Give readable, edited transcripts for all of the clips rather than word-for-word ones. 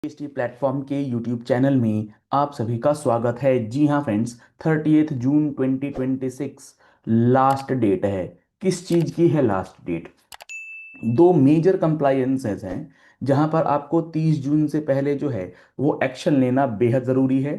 GST platform के YouTube channel में आप सभी का स्वागत है। जी हाँ फ्रेंड्स, 30 जून 2026 लास्ट डेट है। किस चीज़ की है लास्ट डेट? दो मेजर कंप्लायंसेस हैं जहां पर आपको 30 जून से पहले जो है वो एक्शन लेना बेहद ज़रूरी है।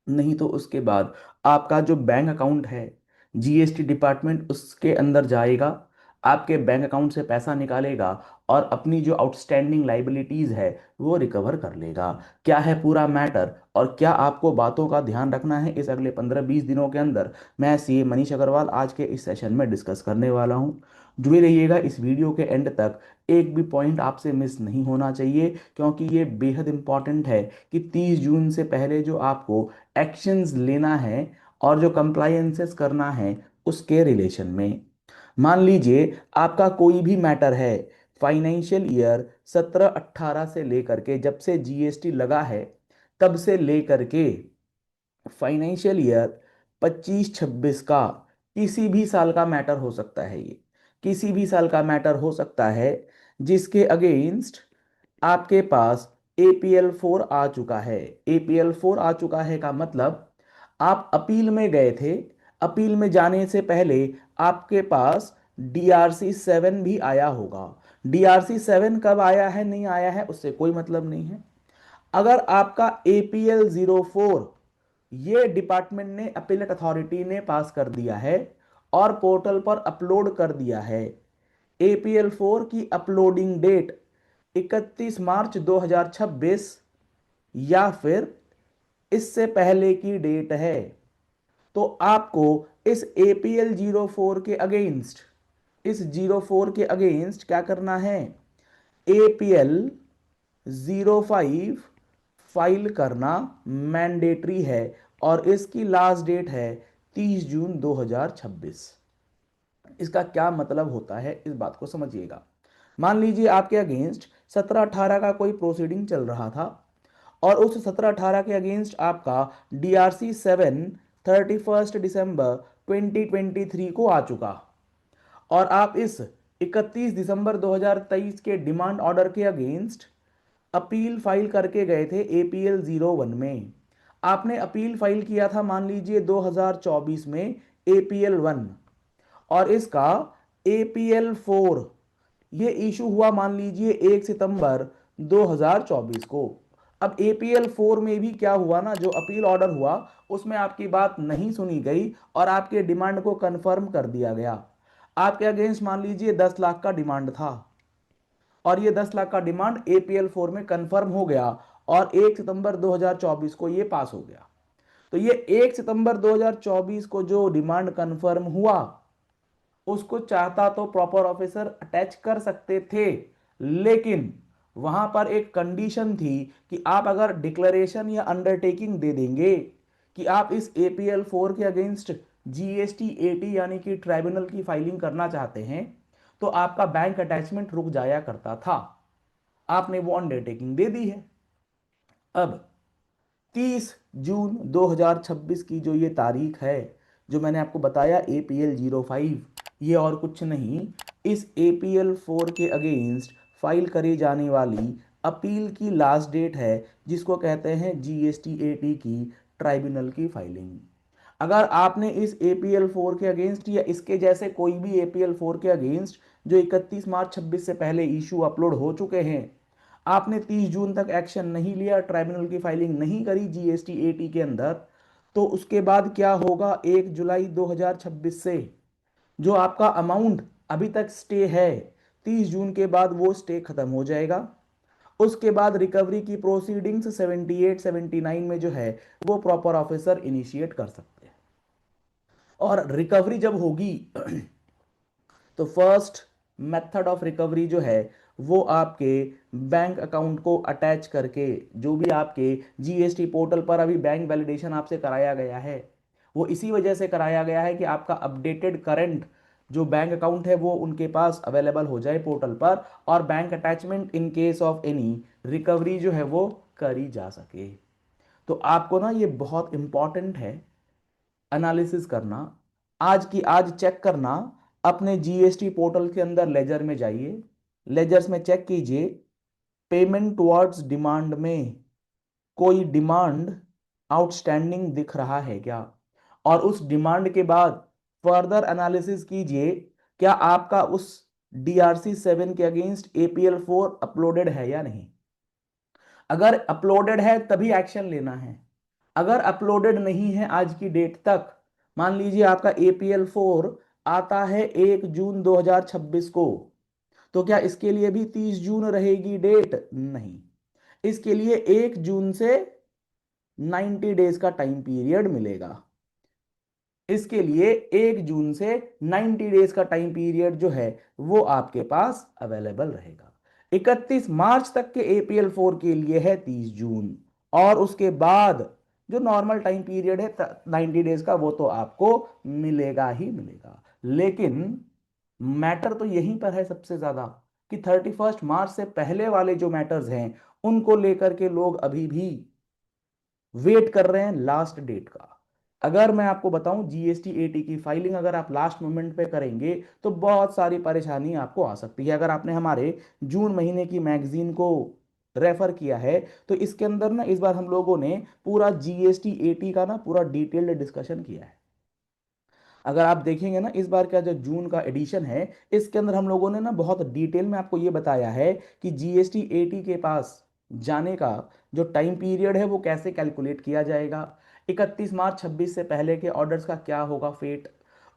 नहीं तो उसके बाद आपका जो बैंक अकाउंट है, जीएसटी डिपार्टमेंट उसके अंदर जाएगा, आपके बैंक अकाउंट से पैसा निकालेगा और अपनी जो आउटस्टैंडिंग लाइबिलिटीज है वो रिकवर कर लेगा। क्या है पूरा मैटर और क्या आपको बातों का ध्यान रखना है इस अगले 15-20 दिनों के अंदर, मैं सीए मनीष अग्रवाल आज के इस सेशन में डिस्कस करने वाला हूँ। जुड़े रहिएगा इस वीडियो के एंड तक। एक भी पॉइंट आपसे मिस नहीं होना चाहिए क्योंकि ये बेहद इंपॉर्टेंट है कि 30 जून से पहले जो आपको एक्शंस लेना है और जो कंप्लायंसेस करना है उसके रिलेशन में। मान लीजिए आपका कोई भी मैटर है, फाइनेंशियल ईयर 17-18 से लेकर के जब से जीएसटी लगा है तब से लेकर के फाइनेंशियल ईयर 25-26 का किसी भी साल का मैटर हो सकता है। ये किसी भी साल का मैटर हो सकता है जिसके अगेंस्ट आपके पास APL 4 आ चुका है। APL 4 आ चुका है का मतलब आप अपील में गए थे, अपील में जाने से पहले आपके पास DRC 7 भी आया होगा। DRC 7 कब आया है नहीं आया है उससे कोई मतलब नहीं है। अगर आपका APL 04 ये डिपार्टमेंट ने, अपीलेट अथॉरिटी ने पास कर दिया है और पोर्टल पर अपलोड कर दिया है, APL 4 की अपलोडिंग डेट 31 मार्च 2026 या फिर इससे पहले की डेट है, तो आपको इस APL 04 के अगेंस्ट, इस 04 के अगेंस्ट क्या करना है? APL 05 फाइल करना मैंडेटरी है और इसकी लास्ट डेट है 30 जून 2026। इसका क्या मतलब होता है इस बात को समझिएगा। मान लीजिए आपके अगेंस्ट 17-18 का कोई प्रोसीडिंग चल रहा था और उस 17-18 के अगेंस्ट आपका DRC 7 31 दिसंबर 2023 को आ चुका और आप इस 31 दिसंबर 2023 के डिमांड ऑर्डर के अगेंस्ट अपील फाइल करके गए थे APL 01 में। आपने अपील फाइल किया था मान लीजिए 2024 में APL 1 और इसका APL 4 ये इशू हुआ मान लीजिए 1 सितंबर 2024 को। अब APL 4 में भी क्या हुआ ना, जो अपील ऑर्डर हुआ उसमें आपकी बात नहीं सुनी गई और आपके डिमांड को कंफर्म कर दिया गया। आपके अगेंस्ट मान लीजिए 10 लाख का डिमांड था और ये 10 लाख का डिमांड APL 4 में कंफर्म हो गया और 1 सितंबर 2024 को ये पास हो गया। तो ये 1 सितंबर 2024 को जो डिमांड कंफर्म हुआ उसको चाहता तो प्रॉपर ऑफिसर अटैच कर सकते थे, लेकिन वहां पर एक कंडीशन थी कि आप अगर डिक्लेरेशन या अंडरटेकिंग दे देंगे कि आप इस APL 4 के अगेंस्ट GST 80 यानी कि ट्राइब्यूनल की फाइलिंग करना चाहते हैं तो आपका बैंक अटैचमेंट रुक जाया करता था। आपने वो अंडरटेकिंग दे दी है। अब 30 जून 2026 की जो ये तारीख है, जो मैंने आपको बताया APL 05, ये और कुछ नहीं, इस APL 4 के अगेंस्ट फाइल करी जाने वाली अपील की लास्ट डेट है जिसको कहते हैं GST 80 की ट्राइब्यूनल की फाइलिंग। अगर आपने इस APL 4 के अगेंस्ट या इसके जैसे कोई भी APL 4 के अगेंस्ट जो 31 मार्च 2026 से पहले इशू अपलोड हो चुके हैं, आपने 30 जून तक एक्शन नहीं लिया, ट्राइब्यूनल की फाइलिंग नहीं करी GST 80 के अंदर, तो उसके बाद क्या होगा? 1 जुलाई 2026 से जो आपका अमाउंट अभी तक स्टे है, 30 जून के बाद वो स्टे खत्म हो जाएगा। उसके बाद रिकवरी की प्रोसीडिंग्स 78-79 में जो है वो प्रॉपर ऑफिसर इनिशिएट कर सकते हैं। और रिकवरी जब होगी तो फर्स्ट मेथड ऑफ रिकवरी जो है वो आपके बैंक अकाउंट को अटैच करके, जो भी आपके जीएसटी पोर्टल पर अभी बैंक वैलिडेशन आपसे कराया गया है वो इसी वजह से कराया गया है कि आपका अपडेटेड करंट जो बैंक अकाउंट है वो उनके पास अवेलेबल हो जाए पोर्टल पर और bank attachment in case of any recovery जो है वो करी जा सके। तो आपको ना ये बहुत इंपॉर्टेंट है एनालिसिस करना, आज की आज चेक करना। अपने जीएसटी पोर्टल के अंदर लेजर में जाइए, लेजर्स में चेक कीजिए पेमेंट टुवर्ड्स डिमांड में कोई डिमांड आउटस्टैंडिंग दिख रहा है क्या, और उस डिमांड के बाद फर्दर एनालिसिस कीजिए क्या आपका उस DRC 7 के अगेंस्ट APL 4 अपलोडेड है या नहीं। अगर अपलोडेड है तभी एक्शन लेना है। अगर अपलोडेड नहीं है आज की डेट तक, मान लीजिए आपका APL 4 आता है 1 जून 2026 को, तो क्या इसके लिए भी 30 जून रहेगी डेट? नहीं, इसके लिए 1 जून से 90 डेज का टाइम पीरियड मिलेगा। इसके लिए 1 जून से 90 डेज का टाइम पीरियड जो है वो आपके पास अवेलेबल रहेगा। 31 मार्च तक के APL 4 के लिए है 30 जून, और उसके बाद जो नॉर्मल टाइम पीरियड है 90 डेज का, वो तो आपको मिलेगा ही मिलेगा। लेकिन मैटर तो यहीं पर है सबसे ज्यादा कि 31 मार्च से पहले वाले जो मैटर्स हैं उनको लेकर के लोग अभी भी वेट कर रहे हैं लास्ट डेट का। अगर मैं आपको बताऊं GST 80 की फाइलिंग अगर आप लास्ट मोमेंट पे करेंगे तो बहुत सारी परेशानी आपको आ सकती है। अगर आपने हमारे जून महीने की मैगजीन को रेफर किया है तो इसके अंदर ना इस बार हम लोगों ने पूरा GST 80 का ना पूरा डिटेल्ड डिस्कशन किया है। अगर आप देखेंगे ना इस बार का जो जून का एडिशन है इसके अंदर हम लोगों ने ना बहुत डिटेल में आपको ये बताया है कि GST 80 के पास जाने का जो टाइम पीरियड है वो कैसे कैलकुलेट किया जाएगा, 31 मार्च 26 से पहले के ऑर्डर्स का क्या होगा फेट,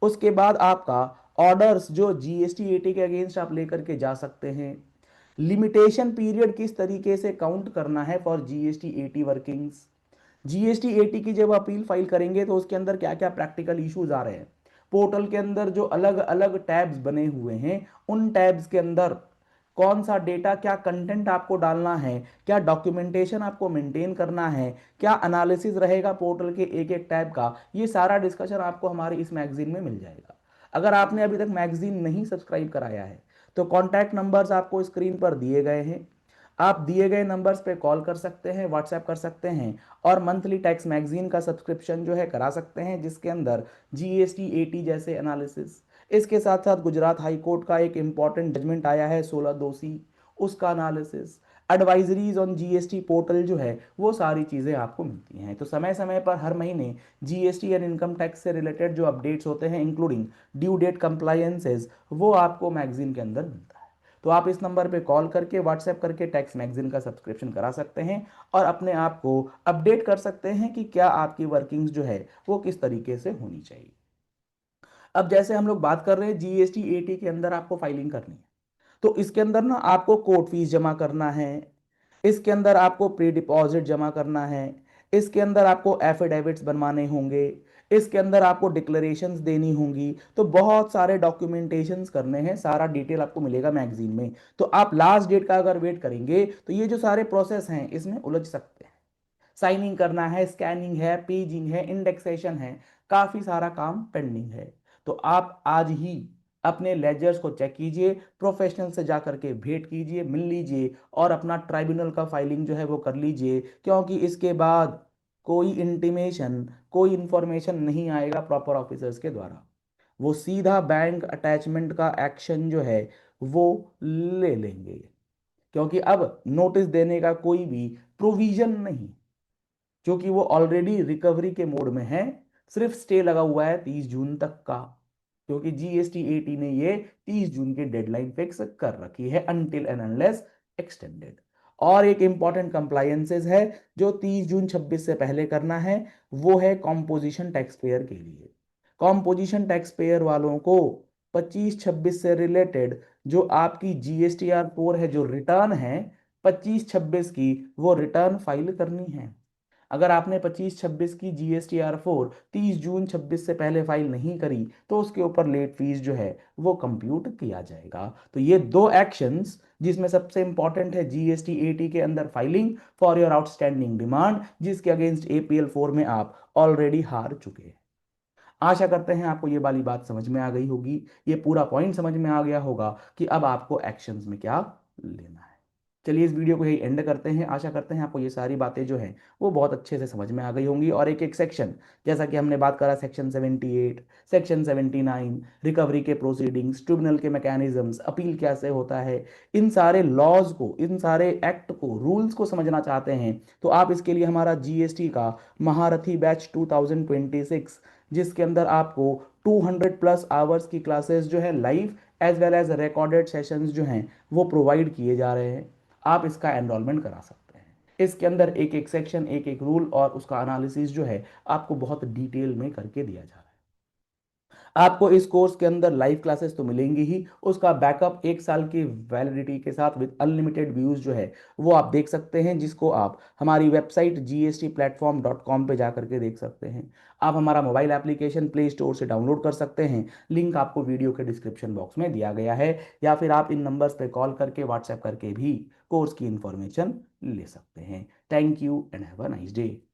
उसके बाद आपका ऑर्डर्स जो GST 80 के अगेंस्ट आप लेकर के जा सकते हैं, लिमिटेशन पीरियड किस तरीके से काउंट करना है फॉर GST 80 वर्किंग्स, GST 80 की जब अपील फाइल करेंगे तो उसके अंदर क्या क्या प्रैक्टिकल इश्यूज आ रहे हैं, पोर्टल के अंदर जो अलग अलग टैब्स बने हुए हैं उन टैब्स के अंदर कौन सा डेटा क्या कंटेंट आपको डालना है, क्या डॉक्यूमेंटेशन आपको मेंटेन करना है, क्या एनालिसिस रहेगा पोर्टल के एक एक टैब का, ये सारा डिस्कशन आपको हमारी इस मैगजीन में मिल जाएगा। अगर आपने अभी तक मैगजीन नहीं सब्सक्राइब कराया है तो कॉन्टैक्ट नंबर्स आपको स्क्रीन पर दिए गए हैं, आप दिए गए नंबर्स पे कॉल कर सकते हैं, व्हाट्सएप कर सकते हैं, और मंथली टैक्स मैगजीन का सब्सक्रिप्शन जो है करा सकते हैं जिसके अंदर GST 80 जैसे एनालिसिस, इसके साथ साथ गुजरात हाई कोर्ट का एक इंपॉर्टेंट जजमेंट आया है 16(2)C, उसका analysis, advisories on GST portal जो है वो सारी चीज़ें आपको मिलती हैं। तो समय समय पर हर महीने GST एंड इनकम टैक्स से रिलेटेड जो अपडेट्स होते हैं इंक्लूडिंग ड्यू डेट कंप्लायंसेस वो आपको मैगजीन के अंदर मिलता है। तो आप इस नंबर पे कॉल करके व्हाट्सएप करके टैक्स मैगजीन का सब्सक्रिप्शन करा सकते हैं और अपने आप को अपडेट कर सकते हैं कि क्या आपकी वर्किंग्स जो है वो किस तरीके से होनी चाहिए। अब जैसे हम लोग बात कर रहे हैं GST 80 के अंदर आपको फाइलिंग करनी है तो इसके अंदर ना आपको कोर्ट फीस जमा करना है, इसके अंदर आपको प्री डिपॉजिट जमा करना है, इसके अंदर आपको एफिडेविट्स बनवाने होंगे, इसके अंदर आपको डिक्लेरेशंस देनी होंगी, तो बहुत सारे डॉक्यूमेंटेशंस करने हैं, सारा डिटेल आपको मिलेगा मैगजीन में। तो आप लास्ट डेट का अगर वेट करेंगे तो ये जो सारे प्रोसेस हैं इसमें उलझ सकते हैं, साइनिंग करना है, स्कैनिंग है, पेजिंग है, इंडेक्सेशन है, काफी सारा काम पेंडिंग है। तो आप आज ही अपने लेजर्स को चेक कीजिए, प्रोफेशनल से जाकर के भेंट कीजिए, मिल लीजिए और अपना ट्राइब्यूनल का फाइलिंग जो है वो कर लीजिए, क्योंकि इसके बाद कोई इंटीमेशन कोई इंफॉर्मेशन नहीं आएगा प्रॉपर ऑफिसर्स के द्वारा, वो सीधा बैंक अटैचमेंट का एक्शन जो है वो ले लेंगे, क्योंकि अब नोटिस देने का कोई भी प्रोविजन नहीं, क्योंकि वो ऑलरेडी रिकवरी के मोड में है, सिर्फ स्टे लगा हुआ है 30 जून तक का, क्योंकि GST 80 ने ये 30 जून की डेडलाइन फिक्स कर रखी है अनटिल एंड अनलेस एक्सटेंडेड। और एक इंपॉर्टेंट कंप्लायंसेस है जो 30 जून 26 से पहले करना है, वो है कॉम्पोजिशन टैक्स पेयर के लिए। कॉम्पोजिशन टैक्स पेयर वालों को 25-26 से रिलेटेड जो आपकी GSTR 4 है, जो रिटर्न है 25-26 की, वो रिटर्न फाइल करनी है। अगर आपने 25-26 की GSTR 4 30 जून 26 से पहले फाइल नहीं करी तो उसके ऊपर लेट फीस जो है वो कंप्यूट किया जाएगा। तो ये दो एक्शंस, जिसमें सबसे इंपॉर्टेंट है GST 80 के अंदर filing for your outstanding demand, जिसके अगेंस्ट APL 4 में आप ऑलरेडी हार चुके हैं। आशा करते हैं आपको ये वाली बात समझ में आ गई होगी, ये पूरा पॉइंट समझ में आ गया होगा कि अब आपको एक्शंस में क्या लेना है। चलिए इस वीडियो को यही एंड करते हैं। आशा करते हैं आपको ये सारी बातें जो हैं वो बहुत अच्छे से समझ में आ गई होंगी, और एक एक सेक्शन, जैसा कि हमने बात करा, सेक्शन 78, सेक्शन 79, रिकवरी के प्रोसीडिंग्स, ट्रिब्यूनल के मैकेनिज्म्स, अपील कैसे होता है, इन सारे लॉज को, इन सारे एक्ट को, रूल्स को समझना चाहते हैं तो आप इसके लिए हमारा जीएसटी का महारथी बैच 2026, जिसके अंदर आपको 200 प्लस आवर्स की क्लासेस जो है live as well as recorded sessions जो हैं वो प्रोवाइड किए जा रहे हैं। आप इसका एनरोलमेंट करा सकते हैं। इसके अंदर एक एक सेक्शन, एक एक रूल और उसका एनालिसिस जो है आपको बहुत डिटेल में करके दिया जा रहा है। आपको इस कोर्स के अंदर लाइव क्लासेस तो मिलेंगी ही, उसका बैकअप 1 साल की वैलिडिटी के साथ विद अनलिमिटेड व्यूज जो है वो आप देख सकते हैं, जिसको आप हमारी वेबसाइट gstplatform.com पे जा करके देख सकते हैं। आप हमारा मोबाइल एप्लीकेशन प्ले स्टोर से डाउनलोड कर सकते हैं, लिंक आपको वीडियो के डिस्क्रिप्शन बॉक्स में दिया गया है, या फिर आप इन नंबर्स पे कॉल करके, व्हाट्सएप करके भी कोर्स की इंफॉर्मेशन ले सकते हैं। Thank you and have a nice day.